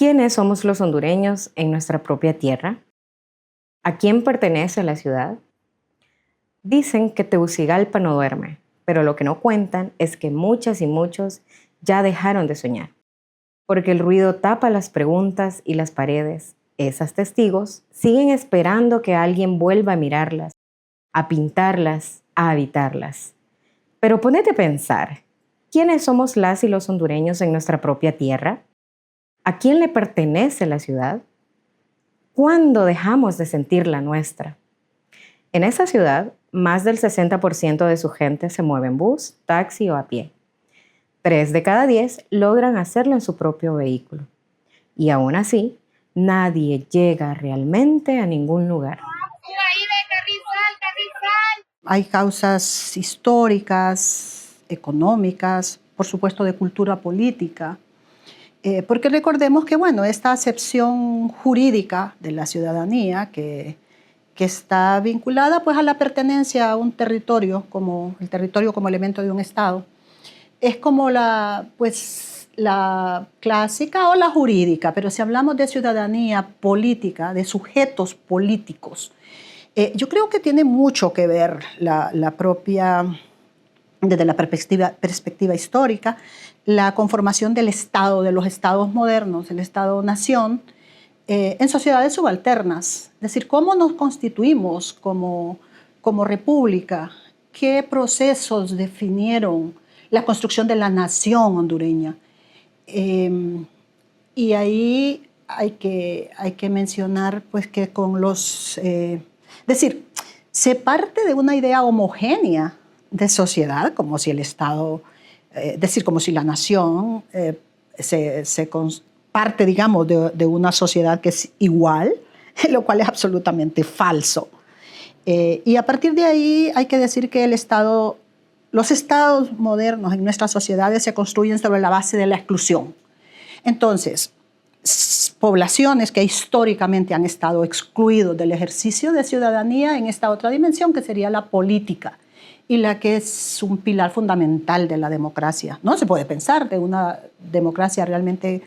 ¿Quiénes somos los hondureños en nuestra propia tierra? ¿A quién pertenece la ciudad? Dicen que Tegucigalpa no duerme, pero lo que no cuentan es que muchas y muchos ya dejaron de soñar, porque el ruido tapa las preguntas y las paredes. Esas testigos siguen esperando que alguien vuelva a mirarlas, a pintarlas, a habitarlas. Pero ponete a pensar, ¿quiénes somos las y los hondureños en nuestra propia tierra? ¿A quién le pertenece la ciudad? ¿Cuándo dejamos de sentirla nuestra? En esa ciudad, más del 60% de su gente se mueve en bus, taxi o a pie. 3 de cada 10 logran hacerlo en su propio vehículo. Y aún así, nadie llega realmente a ningún lugar. Hay causas históricas, económicas, por supuesto de cultura política, porque recordemos que esta acepción jurídica de la ciudadanía que está vinculada pues, a la pertenencia a un territorio, como el territorio como elemento de un Estado, es como la clásica o la jurídica, pero si hablamos de ciudadanía política, de sujetos políticos, yo creo que tiene mucho que ver la propia, desde la perspectiva histórica, la conformación del Estado, de los estados modernos, el Estado-nación, en sociedades subalternas. Es decir, cómo nos constituimos como república, qué procesos definieron la construcción de la nación hondureña. Y ahí hay que mencionar pues, que con los... es decir, se parte de una idea homogénea de sociedad, como si el Estado, como si la nación parte, digamos, de una sociedad que es igual, lo cual es absolutamente falso. Y a partir de ahí hay que decir que los estados modernos en nuestras sociedades se construyen sobre la base de la exclusión. Entonces, poblaciones que históricamente han estado excluidos del ejercicio de ciudadanía en esta otra dimensión que sería la política y la que es un pilar fundamental de la democracia. No se puede pensar de una democracia realmente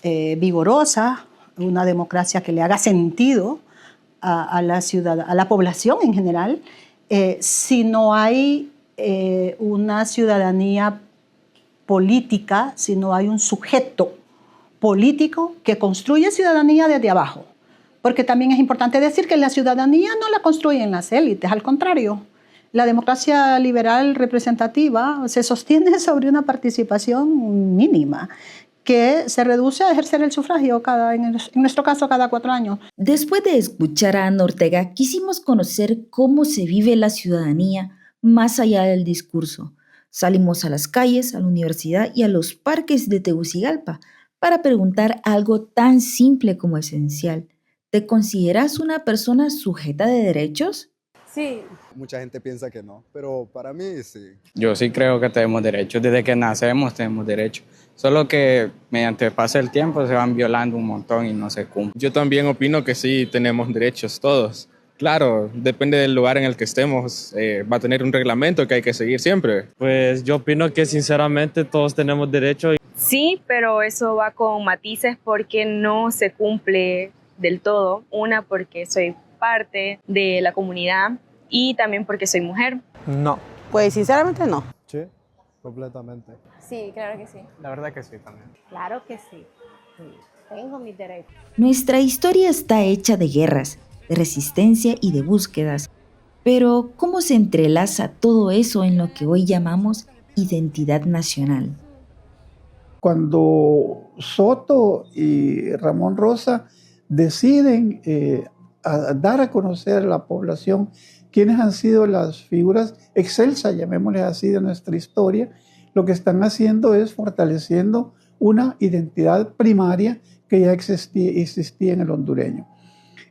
vigorosa, una democracia que le haga sentido a la población en general, si no hay una ciudadanía política, si no hay un sujeto político que construye ciudadanía desde abajo. Porque también es importante decir que la ciudadanía no la construyen las élites, al contrario. La democracia liberal representativa se sostiene sobre una participación mínima que se reduce a ejercer el sufragio en nuestro caso cada 4 años. Después de escuchar a Ana Ortega, quisimos conocer cómo se vive la ciudadanía más allá del discurso. Salimos a las calles, a la universidad y a los parques de Tegucigalpa para preguntar algo tan simple como esencial. ¿Te consideras una persona sujeta de derechos? Sí. Mucha gente piensa que no, pero para mí sí. Yo sí creo que tenemos derechos. Desde que nacemos tenemos derechos. Solo que mediante el paso del tiempo se van violando un montón y no se cumplen. Yo también opino que sí tenemos derechos todos. Claro, depende del lugar en el que estemos, va a tener un reglamento que hay que seguir siempre. Pues yo opino que sinceramente todos tenemos derecho. Sí, pero eso va con matices porque no se cumple del todo. Una, porque soy parte de la comunidad y también porque soy mujer. No. Pues sinceramente no. Sí, completamente. Sí, claro que sí. La verdad que sí también. Claro que sí. Tengo mis derechos. Nuestra historia está hecha de guerras, de resistencia y de búsquedas. Pero, ¿cómo se entrelaza todo eso en lo que hoy llamamos identidad nacional? Cuando Soto y Ramón Rosa deciden dar a conocer a la población quiénes han sido las figuras excelsas, llamémosles así, de nuestra historia, lo que están haciendo es fortaleciendo una identidad primaria que ya existía en el hondureño.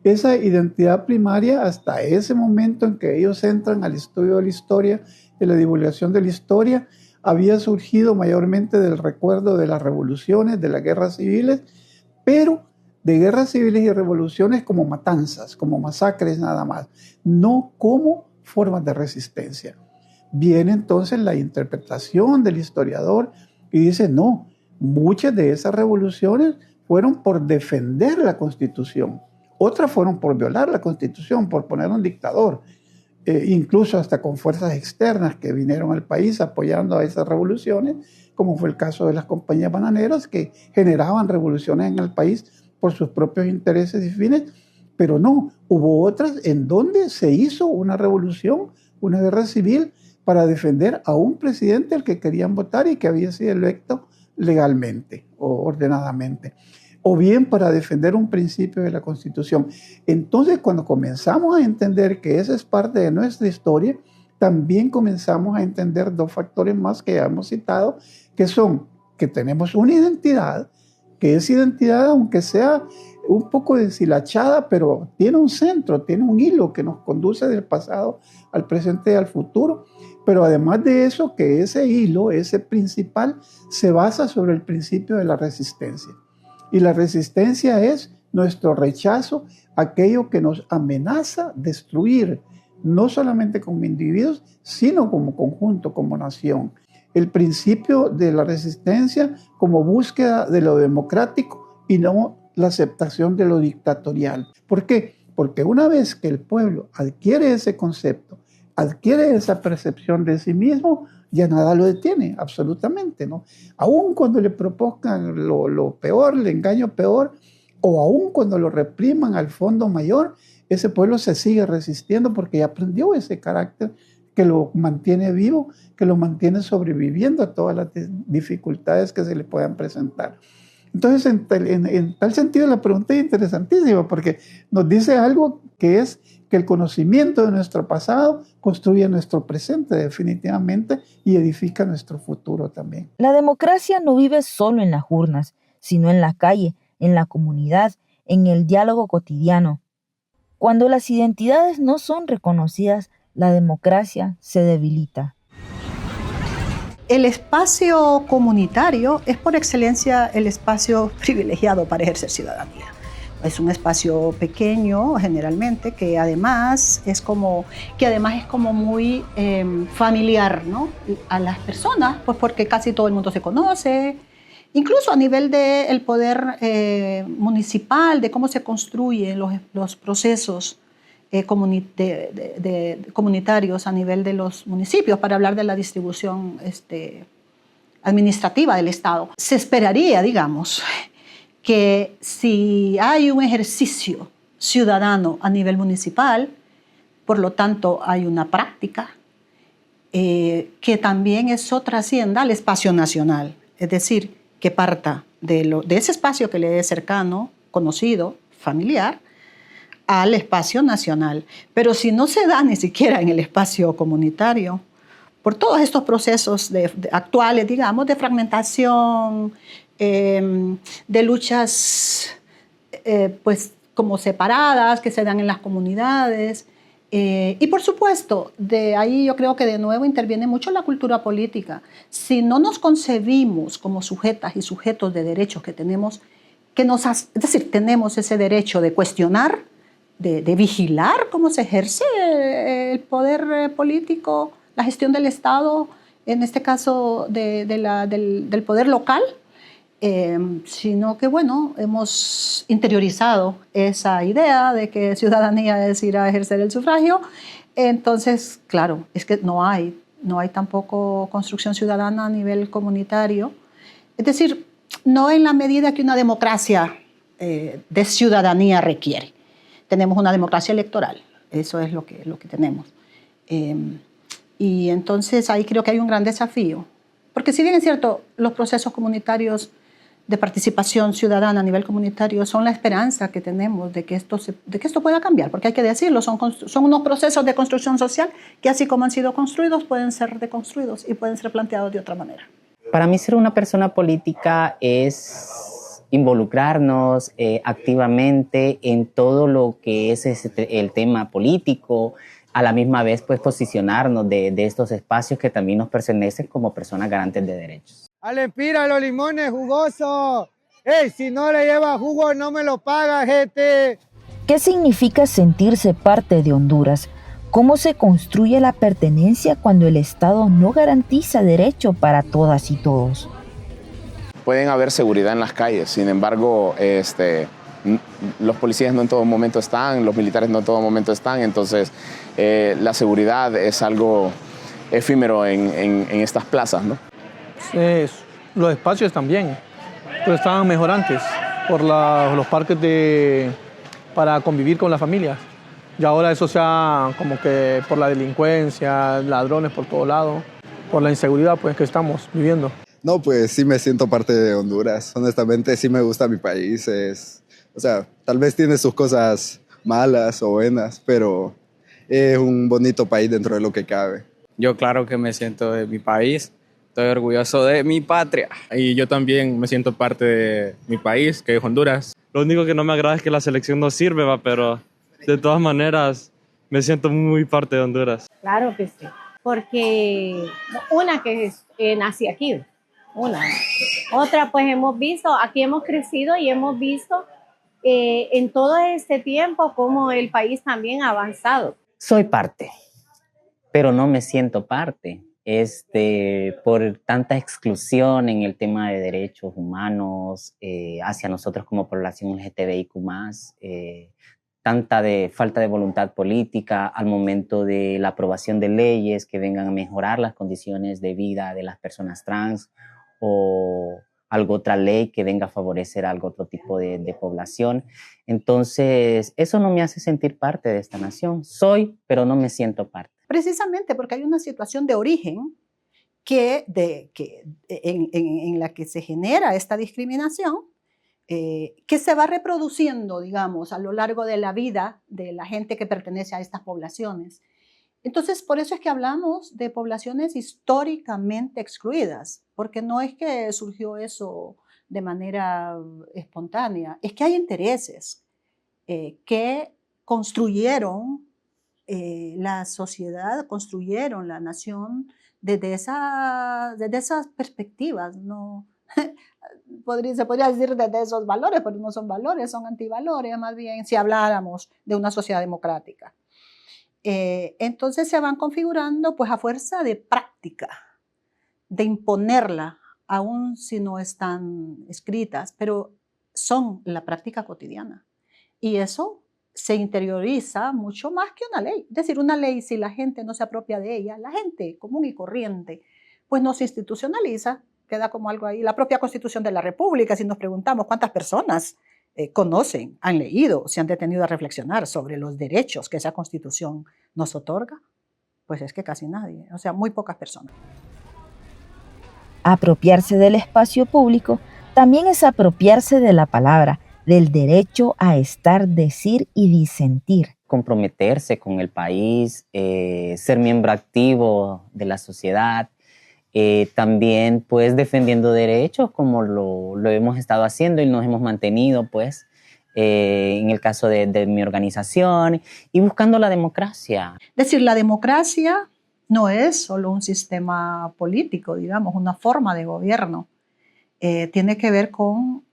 Esa identidad primaria, hasta ese momento en que ellos entran al estudio de la historia, de la divulgación de la historia, había surgido mayormente del recuerdo de las revoluciones, de las guerras civiles, pero de guerras civiles y revoluciones como matanzas, como masacres nada más, no como formas de resistencia. Viene entonces la interpretación del historiador y dice, no, muchas de esas revoluciones fueron por defender la Constitución. Otras fueron por violar la Constitución, por poner un dictador, incluso hasta con fuerzas externas que vinieron al país apoyando a esas revoluciones, como fue el caso de las compañías bananeras que generaban revoluciones en el país por sus propios intereses y fines, pero no, hubo otras en donde se hizo una revolución, una guerra civil para defender a un presidente al que querían votar y que había sido electo legalmente o ordenadamente, o bien para defender un principio de la Constitución. Entonces, cuando comenzamos a entender que esa es parte de nuestra historia, también comenzamos a entender dos factores más que ya hemos citado, que son que tenemos una identidad, que es identidad aunque sea un poco deshilachada, pero tiene un centro, tiene un hilo que nos conduce del pasado al presente y al futuro. Pero además de eso, que ese hilo, ese principal, se basa sobre el principio de la resistencia. Y la resistencia es nuestro rechazo a aquello que nos amenaza destruir, no solamente como individuos, sino como conjunto, como nación. El principio de la resistencia como búsqueda de lo democrático y no la aceptación de lo dictatorial. ¿Por qué? Porque una vez que el pueblo adquiere ese concepto, adquiere esa percepción de sí mismo, ya nada lo detiene, absolutamente, ¿no? Aún cuando le propongan lo peor, el engaño peor, o aún cuando lo repriman al fondo mayor, ese pueblo se sigue resistiendo porque ya aprendió ese carácter que lo mantiene vivo, que lo mantiene sobreviviendo a todas las dificultades que se le puedan presentar. Entonces, en tal sentido, la pregunta es interesantísima porque nos dice algo que es que el conocimiento de nuestro pasado construye nuestro presente definitivamente y edifica nuestro futuro también. La democracia no vive solo en las urnas, sino en la calle, en la comunidad, en el diálogo cotidiano. Cuando las identidades no son reconocidas, la democracia se debilita. El espacio comunitario es por excelencia el espacio privilegiado para ejercer ciudadanía. Es un espacio pequeño generalmente que además es como muy familiar, ¿no? A las personas, pues porque casi todo el mundo se conoce, incluso a nivel del poder municipal, de cómo se construyen los procesos comunitarios a nivel de los municipios, para hablar de la distribución administrativa del Estado. Se esperaría, digamos, que si hay un ejercicio ciudadano a nivel municipal, por lo tanto hay una práctica, que también eso trascienda al espacio nacional, es decir, que parta de ese espacio que le es cercano, conocido, familiar, al espacio nacional. Pero si no se da ni siquiera en el espacio comunitario, por todos estos procesos actuales, digamos, de fragmentación, de luchas pues como separadas que se dan en las comunidades, y por supuesto, de ahí yo creo que de nuevo interviene mucho la cultura política. Si no nos concebimos como sujetas y sujetos de derechos que tenemos, es decir, tenemos ese derecho de cuestionar, de vigilar cómo se ejerce el poder político, la gestión del Estado, en este caso del poder local, sino que, bueno, hemos interiorizado esa idea de que ciudadanía es ir a ejercer el sufragio. Entonces, claro, es que no hay tampoco construcción ciudadana a nivel comunitario. Es decir, no en la medida que una democracia de ciudadanía requiere. Tenemos una democracia electoral, eso es lo que tenemos. Y entonces ahí creo que hay un gran desafío. Porque si bien es cierto, los procesos comunitarios de participación ciudadana a nivel comunitario son la esperanza que tenemos de que esto pueda cambiar, porque hay que decirlo, son unos procesos de construcción social que así como han sido construidos, pueden ser deconstruidos y pueden ser planteados de otra manera. Para mí ser una persona política es involucrarnos activamente en todo lo que es el tema político, a la misma vez pues posicionarnos de estos espacios que también nos pertenecen como personas garantes de derechos. Alempira, los limones jugosos. ¡Ey, si no le lleva jugo no me lo paga, gente! ¿Qué significa sentirse parte de Honduras? ¿Cómo se construye la pertenencia cuando el Estado no garantiza derecho para todas y todos? pueden haber seguridad en las calles, sin embargo, los policías no en todo momento están, los militares no en todo momento están, entonces la seguridad es algo efímero en estas plazas, ¿no? Los espacios también, pero estaban mejorantes por los parques para convivir con las familias. Y ahora eso sea como que por la delincuencia, ladrones por todo lado, por la inseguridad pues, que estamos viviendo. No, pues sí me siento parte de Honduras. Honestamente sí me gusta mi país. O sea, tal vez tiene sus cosas malas o buenas, pero es un bonito país dentro de lo que cabe. Yo claro que me siento de mi país. Estoy orgulloso de mi patria. Y yo también me siento parte de mi país, que es Honduras. Lo único que no me agrada es que la selección no sirve, pero de todas maneras me siento muy parte de Honduras. Claro que sí, porque una que nací aquí, otra pues hemos visto, aquí hemos crecido y hemos visto en todo este tiempo cómo el país también ha avanzado. Soy parte, pero no me siento parte. Por tanta exclusión en el tema de derechos humanos hacia nosotros como población LGTBIQ+, tanta falta de voluntad política al momento de la aprobación de leyes que vengan a mejorar las condiciones de vida de las personas trans o alguna otra ley que venga a favorecer algún otro tipo de población. Entonces, eso no me hace sentir parte de esta nación. Soy, pero no me siento parte. Precisamente porque hay una situación de origen en la que se genera esta discriminación, que se va reproduciendo, digamos, a lo largo de la vida de la gente que pertenece a estas poblaciones. Entonces, por eso es que hablamos de poblaciones históricamente excluidas, porque no es que surgió eso de manera espontánea, es que hay intereses que construyeron la sociedad, construyeron la nación desde esas perspectivas, ¿no? Se podría decir desde esos valores, pero no son valores, son antivalores, más bien si habláramos de una sociedad democrática. Entonces se van configurando pues a fuerza de práctica, de imponerla, aun si no están escritas, pero son la práctica cotidiana. Y eso se interioriza mucho más que una ley. Es decir, una ley, si la gente no se apropia de ella, la gente común y corriente, pues no se institucionaliza, queda como algo ahí. La propia Constitución de la República, si nos preguntamos cuántas personas conocen, han leído, se han detenido a reflexionar sobre los derechos que esa Constitución nos otorga, pues es que casi nadie, o sea, muy pocas personas. Apropiarse del espacio público también es apropiarse de la palabra, del derecho a estar, decir y disentir. Comprometerse con el país, ser miembro activo de la sociedad, también pues defendiendo derechos como lo hemos estado haciendo y nos hemos mantenido pues en el caso de mi organización y buscando la democracia. Es decir, la democracia no es solo un sistema político, digamos, una forma de gobierno. Tiene que ver con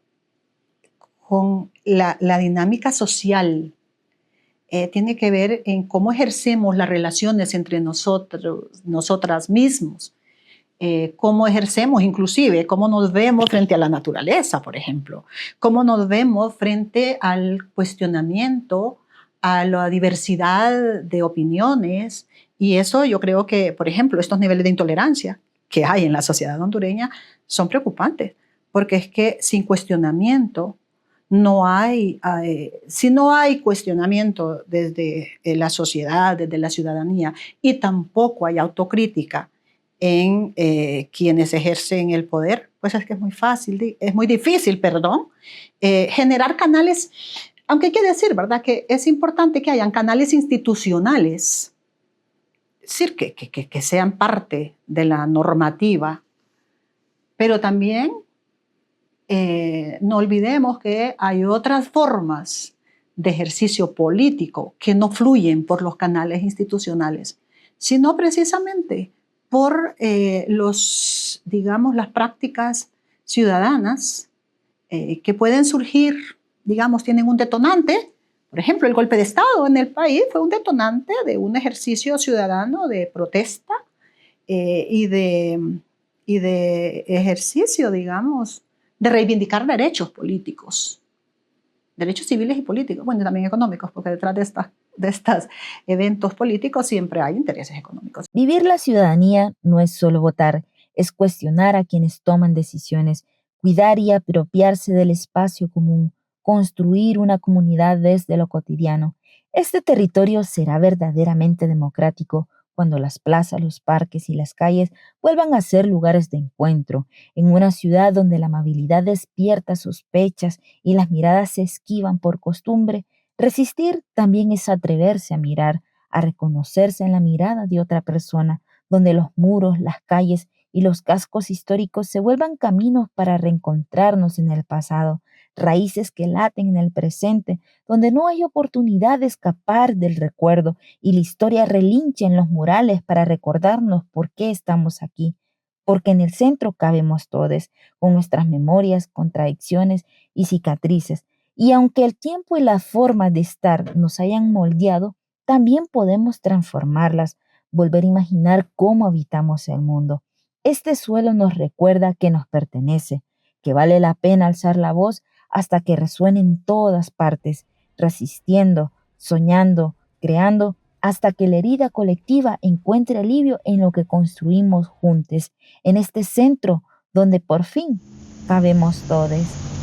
la dinámica social, tiene que ver en cómo ejercemos las relaciones entre nosotras mismos, cómo ejercemos inclusive, cómo nos vemos frente a la naturaleza, por ejemplo, cómo nos vemos frente al cuestionamiento, a la diversidad de opiniones, y eso yo creo que, por ejemplo, estos niveles de intolerancia que hay en la sociedad hondureña son preocupantes, porque es que sin cuestionamiento si no hay cuestionamiento desde la sociedad, desde la ciudadanía, y tampoco hay autocrítica en quienes ejercen el poder, pues es que es muy difícil, generar canales, aunque hay que decir, ¿verdad?, que es importante que hayan canales institucionales, es decir, que sean parte de la normativa, pero también no olvidemos que hay otras formas de ejercicio político que no fluyen por los canales institucionales, sino precisamente por las prácticas ciudadanas que pueden surgir, digamos, tienen un detonante. Por ejemplo, el golpe de Estado en el país fue un detonante de un ejercicio ciudadano de protesta y de ejercicio, digamos, de reivindicar derechos políticos, derechos civiles y políticos, bueno, y también económicos, porque detrás de estos eventos políticos siempre hay intereses económicos. Vivir la ciudadanía no es solo votar, es cuestionar a quienes toman decisiones, cuidar y apropiarse del espacio común, construir una comunidad desde lo cotidiano. Este territorio será verdaderamente democrático cuando las plazas, los parques y las calles vuelvan a ser lugares de encuentro, en una ciudad donde la amabilidad despierta sospechas y las miradas se esquivan por costumbre. Resistir también es atreverse a mirar, a reconocerse en la mirada de otra persona, donde los muros, las calles y los cascos históricos se vuelvan caminos para reencontrarnos en el pasado, raíces que laten en el presente, donde no hay oportunidad de escapar del recuerdo y la historia relincha en los murales para recordarnos por qué estamos aquí. Porque en el centro cabemos todos, con nuestras memorias, contradicciones y cicatrices. Y aunque el tiempo y la forma de estar nos hayan moldeado, también podemos transformarlas, volver a imaginar cómo habitamos el mundo. Este suelo nos recuerda que nos pertenece, que vale la pena alzar la voz hasta que resuene en todas partes, resistiendo, soñando, creando, hasta que la herida colectiva encuentre alivio en lo que construimos juntos, en este centro donde por fin cabemos todos.